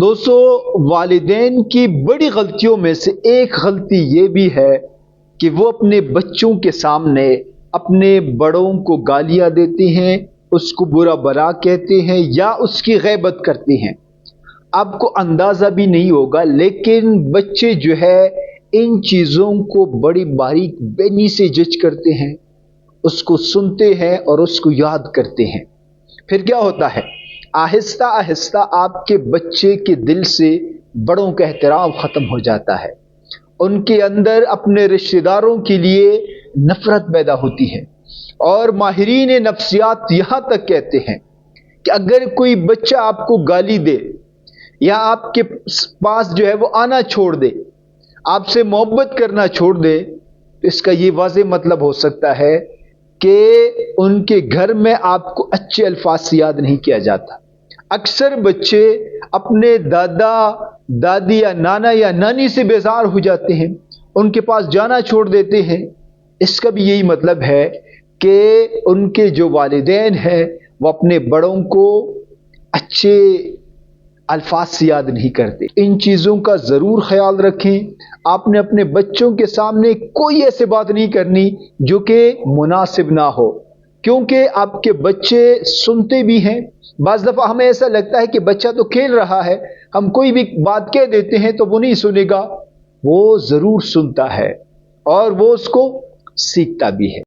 دوستو، والدین کی بڑی غلطیوں میں سے ایک غلطی یہ بھی ہے کہ وہ اپنے بچوں کے سامنے اپنے بڑوں کو گالیاں دیتے ہیں، اس کو برا بھلا کہتے ہیں یا اس کی غیبت کرتے ہیں۔ آپ کو اندازہ بھی نہیں ہوگا، لیکن بچے جو ہے ان چیزوں کو بڑی باریک بینی سے جج کرتے ہیں، اس کو سنتے ہیں اور اس کو یاد کرتے ہیں۔ پھر کیا ہوتا ہے؟ آہستہ آہستہ آپ کے بچے کے دل سے بڑوں کا احترام ختم ہو جاتا ہے، ان کے اندر اپنے رشتہ داروں کے لیے نفرت پیدا ہوتی ہے۔ اور ماہرین نفسیات یہاں تک کہتے ہیں کہ اگر کوئی بچہ آپ کو گالی دے یا آپ کے پاس جو ہے وہ آنا چھوڑ دے، آپ سے محبت کرنا چھوڑ دے، تو اس کا یہ واضح مطلب ہو سکتا ہے کہ ان کے گھر میں آپ کو اچھے الفاظ سے یاد نہیں کیا جاتا۔ اکثر بچے اپنے دادا دادی یا نانا یا نانی سے بیزار ہو جاتے ہیں، ان کے پاس جانا چھوڑ دیتے ہیں۔ اس کا بھی یہی مطلب ہے کہ ان کے جو والدین ہیں وہ اپنے بڑوں کو اچھے الفاظ سے یاد نہیں کرتے۔ ان چیزوں کا ضرور خیال رکھیں۔ آپ نے اپنے بچوں کے سامنے کوئی ایسی بات نہیں کرنی جو کہ مناسب نہ ہو، کیونکہ آپ کے بچے سنتے بھی ہیں۔ بعض دفعہ ہمیں ایسا لگتا ہے کہ بچہ تو کھیل رہا ہے، ہم کوئی بھی بات کہہ دیتے ہیں تو وہ نہیں سنے گا، وہ ضرور سنتا ہے اور وہ اس کو سیکھتا بھی ہے۔